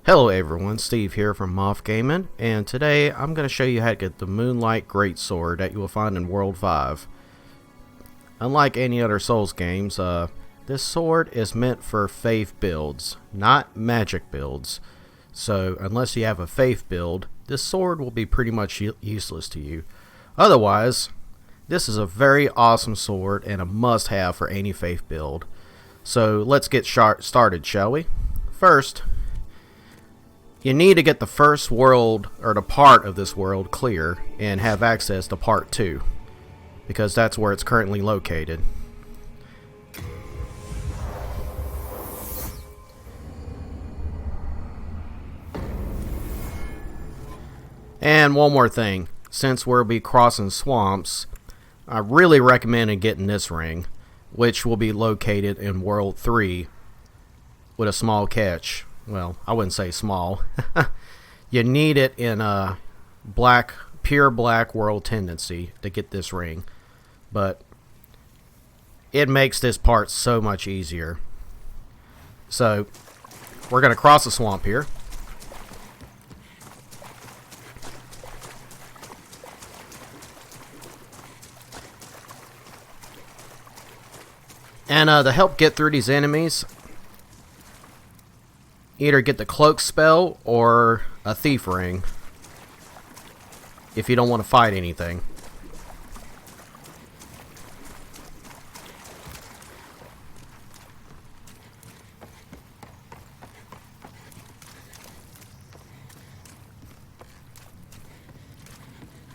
Hello everyone, Steve here from Moth Gaming, and today I'm going to show you how to get the Moonlight Greatsword that you will find in World 5. Unlike any other Souls games, this sword is meant for faith builds, not magic builds. So unless you have a faith build, this sword will be pretty much useless to you. Otherwise, this is a very awesome sword and a must-have for any faith build. So let's get started, shall we? First, you need to get the first world, or the part of this world, clear and have access to part 2, because that's where it's currently located. And one more thing, since we'll be crossing swamps, I really recommend getting this ring, which will be located in World 3 with a small catch. Well, I wouldn't say small. You need it in a pure black world tendency to get this ring, but it makes this part so much easier. So we're going to cross the swamp here. And to help get through these enemies, either get the cloak spell or a thief ring if you don't want to fight anything.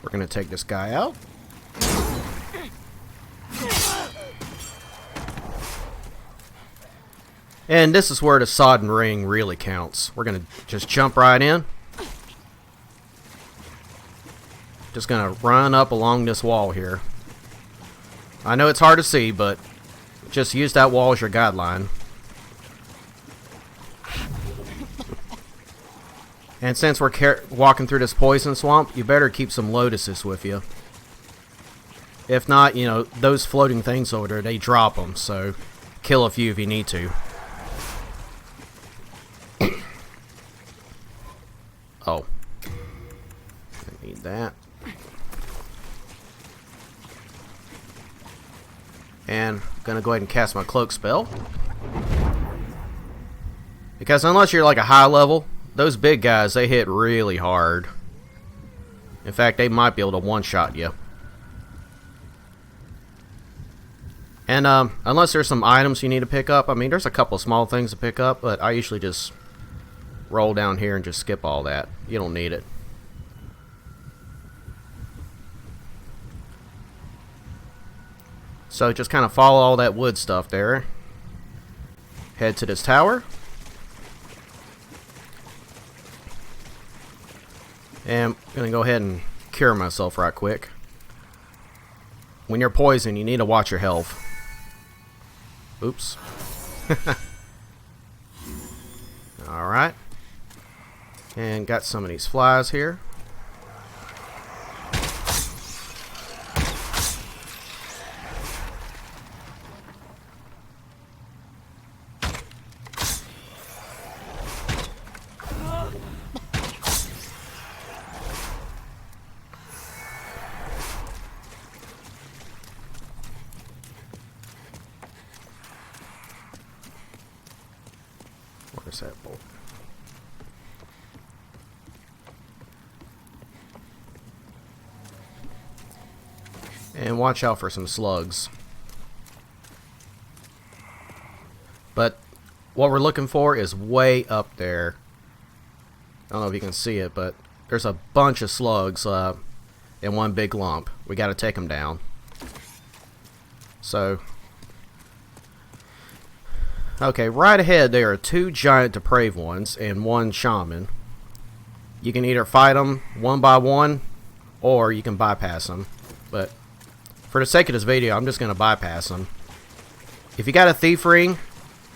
We're going to take this guy out. And this is where the Sodden Ring really counts. We're going to just jump right in. Just going to run up along this wall here. I know it's hard to see, but just use that wall as your guideline. And since we're walking through this poison swamp, you better keep some lotuses with you. If not, you know, those floating things over there, they drop them, so kill a few if you need to. Oh, I need that. And I'm gonna go ahead and cast my cloak spell, because unless you're like a high level, those big guys, they hit really hard. In fact, they might be able to one-shot you. And unless there's some items you need to pick up, I mean, there's a couple small things to pick up, but I usually just roll down here and just skip all that. You don't need it. So just kind of follow all that wood stuff there. Head to this tower. And I'm going to go ahead and cure myself right quick. When you're poisoned, you need to watch your health. Oops. Alright. And got some of these flies here. Where's that bolt? And watch out for some slugs. But what we're looking for is way up there. I don't know if you can see it, but there's a bunch of slugs in one big lump. We got to take them down. So, okay, right ahead there are 2 giant depraved ones and 1 shaman. You can either fight them one by one, or you can bypass them. But for the sake of this video, I'm just going to bypass them. If you got a thief ring,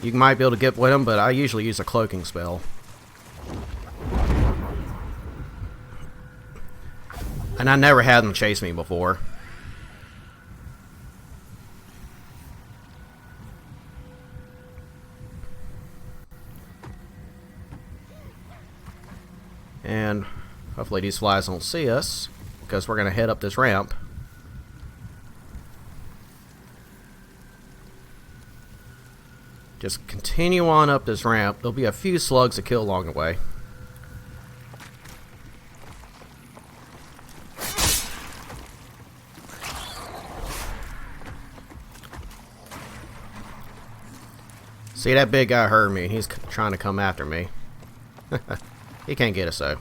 you might be able to get with them, but I usually use a cloaking spell. And I never had them chase me before. And hopefully these flies don't see us, because we're going to head up this ramp. Just continue on up this ramp. There'll be a few slugs to kill along the way. See, that big guy heard me. He's trying to come after me. He can't get us though.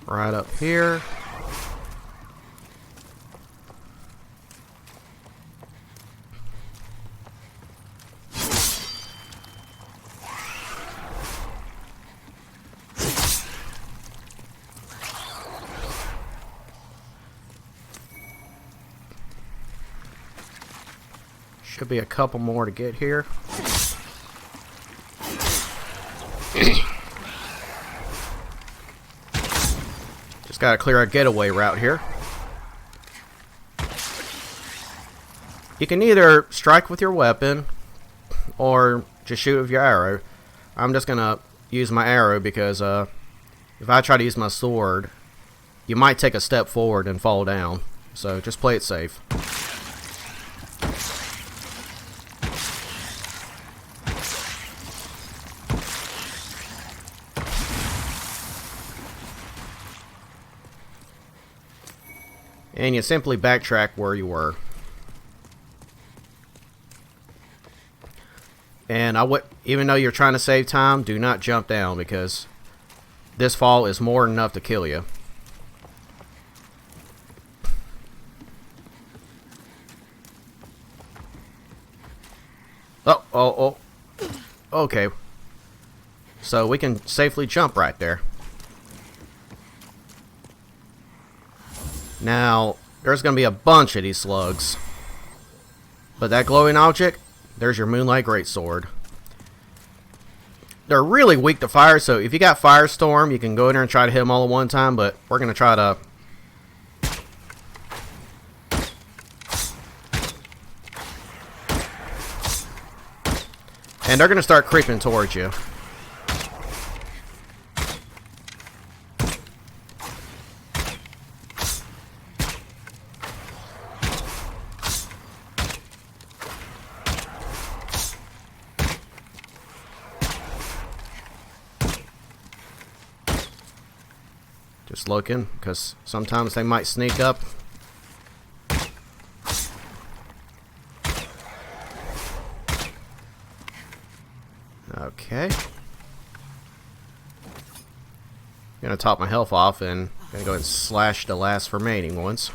Right up here. Should be a couple more to get here. Just gotta clear a getaway route here. You can either strike with your weapon or just shoot with your arrow. I'm just gonna use my arrow because if I try to use my sword, you might take a step forward and fall down. So just play it safe. And you simply backtrack where you were. And even though you're trying to save time, do not jump down, because this fall is more than enough to kill you. Oh. Okay. So we can safely jump right there. Now, there's going to be a bunch of these slugs. But that glowing object, there's your Moonlight Greatsword. They're really weak to fire, so if you got Firestorm, you can go in there and try to hit them all at one time, but we're going to try to... And they're going to start creeping towards you. Just looking, because sometimes they might sneak up. Okay. Gonna top my health off and gonna go ahead and slash the last remaining ones.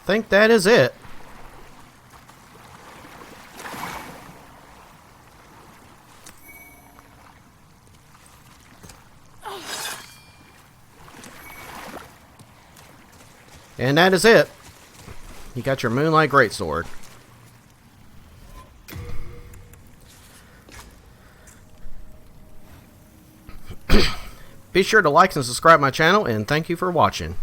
Think that is it. And that is it. You got your Moonlight Greatsword. Be sure to like and subscribe my channel, and thank you for watching.